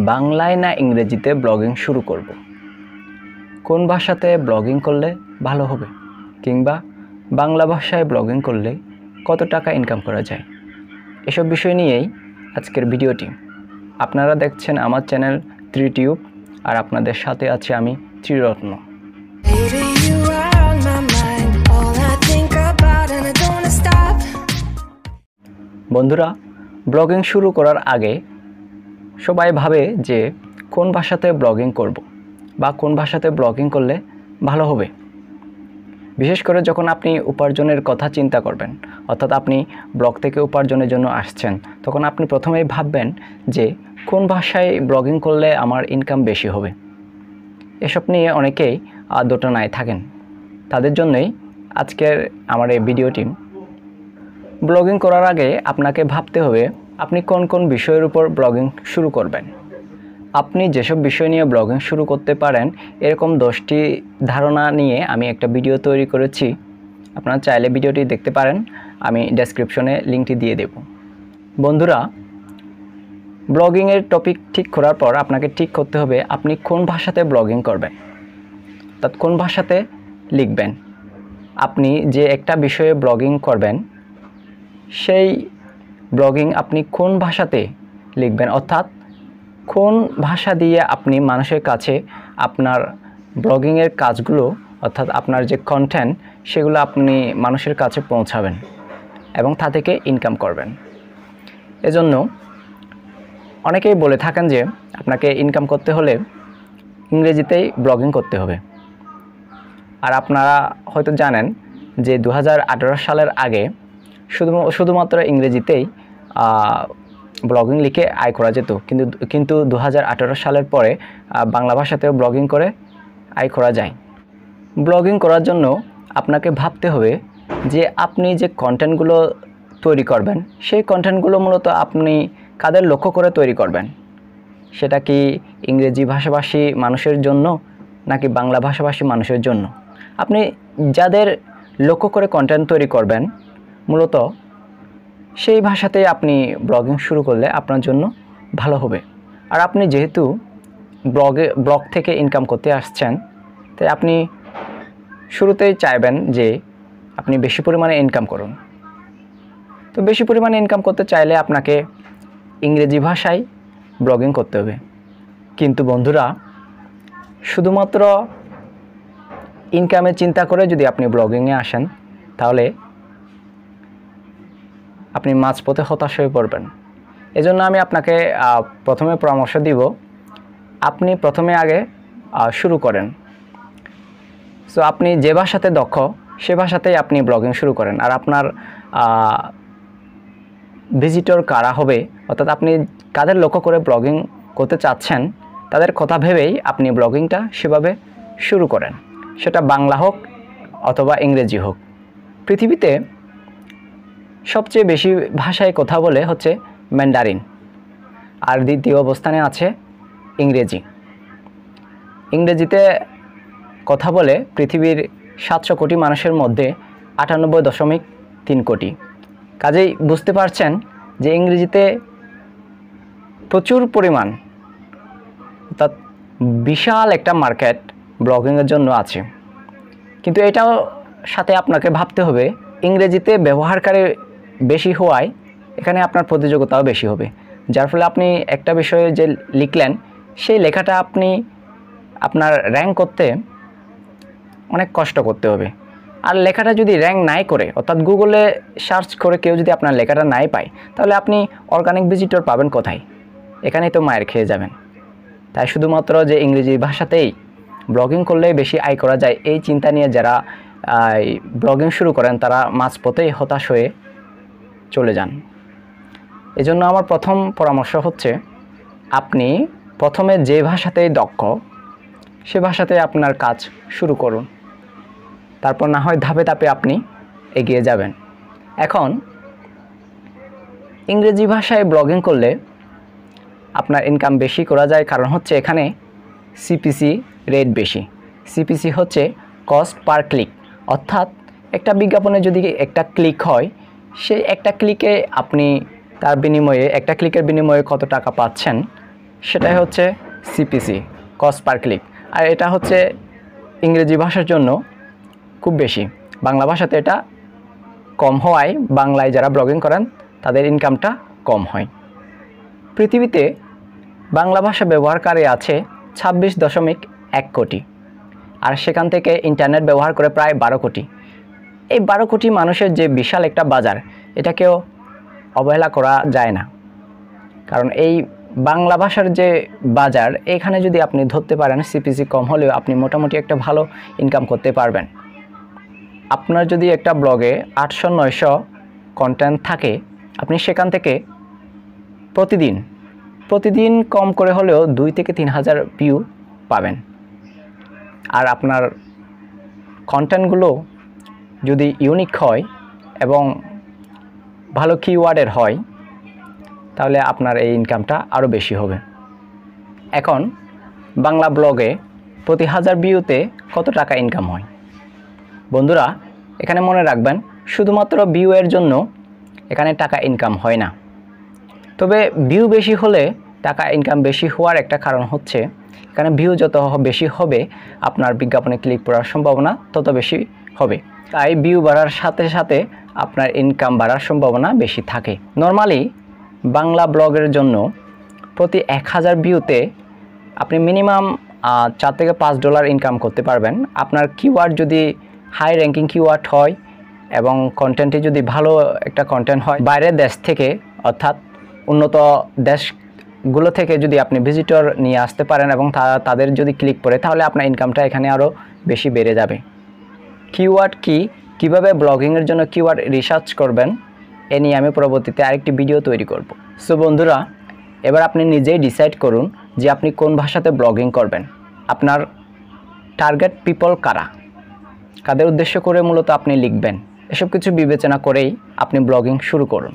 বাংলায় না ইংরেজিতে ব্লগিং শুরু করব, কোন ভাষাতে ব্লগিং করলে ভালো হবে, কিংবা বাংলা ভাষায় ব্লগিং করলে কত টাকা ইনকাম করা যায়, এসব বিষয় নিয়েই আজকের ভিডিওটি। আপনারা দেখছেন আমার চ্যানেল ত্রিটিউব, আর আপনাদের সাথে আছি আমি ত্রিরত্ন। বন্ধুরা, ব্লগিং শুরু করার আগে সবাই ভাবে যে কোন ভাষাতে ব্লগিং করব বা কোন ভাষাতে ব্লগিং করলে ভালো হবে। বিশেষ করে যখন আপনি উপার্জনের কথা চিন্তা করবেন, অর্থাৎ আপনি ব্লগ থেকে উপার্জনের জন্য আসছেন, তখন আপনি প্রথমেই ভাববেন যে কোন ভাষায় ব্লগিং করলে আমার ইনকাম বেশি হবে। এসব নিয়ে অনেকেই দোটানায় থাকেন। তাদের জন্যই আজকের আমার এই ভিডিওটি। ব্লগিং করার আগে আপনাকে ভাবতে হবে আপনি কোন কোন বিষয়ের উপর ব্লগিং শুরু করবেন। আপনি যেসব বিষয় নিয়ে ব্লগিং শুরু করতে পারেন, এরকম 10টি ধারণা নিয়ে আমি একটা ভিডিও তৈরি করেছি। আপনারা চাইলে ভিডিওটি দেখতে পারেন, আমি ডেসক্রিপশনে লিঙ্কটি দিয়ে দেব। বন্ধুরা, ব্লগিংয়ের টপিক ঠিক করার পর আপনাকে ঠিক করতে হবে আপনি কোন ভাষাতে ব্লগিং করবেন, অর্থাৎ কোন ভাষাতে লিখবেন। আপনি যে একটা বিষয়ে ব্লগিং করবেন, সেই ব্লগিং আপনি কোন ভাষাতে লিখবেন, অর্থাৎ কোন ভাষা দিয়ে আপনি মানুষের কাছে আপনার ব্লগিংয়ের কাজগুলো, অর্থাৎ আপনার যে কন্টেন্ট, সেগুলো আপনি মানুষের কাছে পৌঁছাবেন এবং তা থেকে ইনকাম করবেন। এজন্য অনেকেই বলে থাকেন যে আপনাকে ইনকাম করতে হলে ইংরেজিতেই ব্লগিং করতে হবে। আর আপনারা হয়তো জানেন যে 2018 সালের আগে শুধুমাত্র ইংরেজিতেই ব্লগিং লিখে আয় করা যেত, কিন্তু 2018 সালের পরে বাংলা ভাষাতেও ব্লগিং করে আয় করা যায়। ব্লগিং করার জন্য আপনাকে ভাবতে হবে যে আপনি যে কন্টেন্টগুলো তৈরি করবেন, সেই কন্টেন্টগুলো মূলত আপনি কাদের লক্ষ্য করে তৈরি করবেন। সেটা কি ইংরেজি ভাষাভাষী মানুষের জন্য নাকি বাংলা ভাষাভাষী মানুষের জন্য। আপনি যাদের লক্ষ্য করে কন্টেন্ট তৈরি করবেন, মূলত সেই ভাষাতেই আপনি ব্লগিং শুরু করলে আপনার জন্য ভালো হবে। আর আপনি যেহেতু ব্লগ থেকে ইনকাম করতে আসছেন, তাই আপনি শুরুতেই চাইবেন যে আপনি বেশি পরিমাণে ইনকাম করুন। তো বেশি পরিমাণে ইনকাম করতে চাইলে আপনাকে ইংরেজি ভাষায় ব্লগিং করতে হবে। কিন্তু বন্ধুরা, শুধুমাত্র ইনকামের চিন্তা করে যদি আপনি ব্লগিংয়ে আসেন, তাহলে আপনি মাঝপথে হতাশ হয়ে পড়বেন। এজন্য আমি আপনাকে প্রথমে পরামর্শ দিব, আপনি প্রথমে আগে শুরু করেন। সো আপনি যে ভাষাতে দক্ষ, সে ভাষাতেই আপনি ব্লগিং শুরু করেন। আর আপনার ভিজিটর কারা হবে, অর্থাৎ আপনি কাদের লক্ষ্য করে ব্লগিং করতে চাচ্ছেন, তাদের কথা ভেবেই আপনি ব্লগিংটা সেভাবে শুরু করেন। সেটা বাংলা হোক অথবা ইংরেজি হোক। পৃথিবীতে সবচেয়ে বেশি ভাষায় কথা বলে হচ্ছে ম্যান্ডারিন, আর দ্বিতীয় অবস্থানে আছে ইংরেজি। ইংরেজিতে কথা বলে পৃথিবীর 700 কোটি মানুষের মধ্যে 98.3 কোটি। কাজেই বুঝতে পারছেন যে ইংরেজিতে প্রচুর পরিমাণ, অর্থাৎ বিশাল একটা মার্কেট ব্লগিংয়ের জন্য আছে। কিন্তু এটাও সাথে আপনাকে ভাবতে হবে ইংরেজিতে ব্যবহারকারী বেশি হওয়ায় এখানে আপনার প্রতিযোগিতাও বেশি হবে, যার ফলে আপনি একটা বিষয়ে যে লিখলেন, সেই লেখাটা আপনার র্যাঙ্ক করতে অনেক কষ্ট করতে হবে। আর লেখাটা যদি র্যাঙ্ক নাই করে, অর্থাৎ গুগলে সার্চ করে কেউ যদি আপনার লেখাটা নাই পায়, তাহলে আপনি অর্গানিক ভিজিটর পাবেন কোথায়? এখানেই তো মায়ের খেয়ে যাবেন। তাই শুধুমাত্র যে ইংরেজি ভাষাতেই ব্লগিং করলেই বেশি আয় করা যায়, এই চিন্তা নিয়ে যারা ব্লগিং শুরু করেন, তারা মাঝপথেই হতাশ হয়ে চলে যান। এজন্য আমার প্রথম পরামর্শ হচ্ছে আপনি প্রথমে যে ভাষাতেই দক্ষ, সে ভাষাতে আপনার কাজ শুরু করুন। তারপর না হয় ধাপে ধাপে আপনি এগিয়ে যাবেন। এখন ইংরেজি ভাষায় ব্লগিং করলে আপনার ইনকাম বেশি করা যায়, কারণ হচ্ছে এখানে সিপিসি রেট বেশি। সিপিসি হচ্ছে কস্ট পার ক্লিক, অর্থাৎ একটা বিজ্ঞাপনে যদি একটা ক্লিক হয়, সেই একটা ক্লিকে আপনি একটা ক্লিকের বিনিময়ে কত টাকা পাচ্ছেন, সেটাই হচ্ছে সিপিসি, কস্ট পার ক্লিক। আর এটা হচ্ছে ইংরেজি ভাষার জন্য খুব বেশি, বাংলা ভাষাতে এটা কম হওয়ায় বাংলায় যারা ব্লগিং করেন তাদের ইনকামটা কম হয়। পৃথিবীতে বাংলা ভাষা ব্যবহারকারী আছে 26.1 কোটি, আর সেখান থেকে ইন্টারনেট ব্যবহার করে প্রায় 12 কোটি। এই 12 কোটি মানুষের যে বিশাল একটা বাজার, এটাকেও অবহেলা করা যায় না। কারণ এই বাংলা ভাষার যে বাজার, এখানে যদি আপনি ধরতে পারেন সিপিসি কম হলেও আপনি মোটামুটি একটা ভালো ইনকাম করতে পারবেন। আপনার যদি একটা ব্লগে 800-900 কন্টেন্ট থাকে, আপনি সেখান থেকে প্রতিদিন কম করে হলেও 2 থেকে 3 হাজার ভিউ পাবেন। আর আপনার কন্টেন্টগুলো যদি ইউনিক হয় এবং ভালো কিওয়ার্ডের হয়, তাহলে আপনার এই ইনকামটা আরও বেশি হবে। এখন বাংলা ব্লগে প্রতি 1000 ভিউতে কত টাকা ইনকাম হয়? বন্ধুরা, এখানে মনে রাখবেন, শুধুমাত্র ভিউয়ের জন্য এখানে টাকা ইনকাম হয় না। তবে ভিউ বেশি হলে টাকা ইনকাম বেশি হওয়ার একটা কারণ হচ্ছে, এখানে ভিউ যত বেশি হবে আপনার বিজ্ঞাপনে ক্লিক করার সম্ভাবনা তত বেশি হবে। তাই ভিউ বাড়ার সাথে সাথে আপনার ইনকাম বাড়ার সম্ভাবনা বেশি থাকে। নর্মালি বাংলা ব্লগের জন্য প্রতি 1000 ভিউতে আপনি মিনিমাম $4 থেকে $5 ইনকাম করতে পারবেন। আপনার কিওয়ার্ড যদি হাই র্যাঙ্কিং কিওয়ার্ড হয় এবং কন্টেন্টে যদি ভালো একটা কন্টেন্ট হয়, বাইরের দেশ থেকে অর্থাৎ উন্নত দেশগুলো থেকে যদি আপনি ভিজিটর নিয়ে আসতে পারেন এবং তাদের যদি ক্লিক করে, তাহলে আপনার ইনকামটা এখানে আরও বেশি বেড়ে যাবে। কিওয়ার্ড কি, কীভাবে ব্লগিংয়ের জন্য কিওয়ার্ড রিসার্চ করবেন, এ নিয়ে আমি পরবর্তীতে আরেকটি ভিডিও তৈরি করব। সো বন্ধুরা, এবার আপনি নিজেই ডিসাইড করুন যে আপনি কোন ভাষাতে ব্লগিং করবেন। আপনার টার্গেট পিপল কারা, কাদের উদ্দেশ্য করে মূলত আপনি লিখবেন, এসব কিছু বিবেচনা করেই আপনি ব্লগিং শুরু করুন।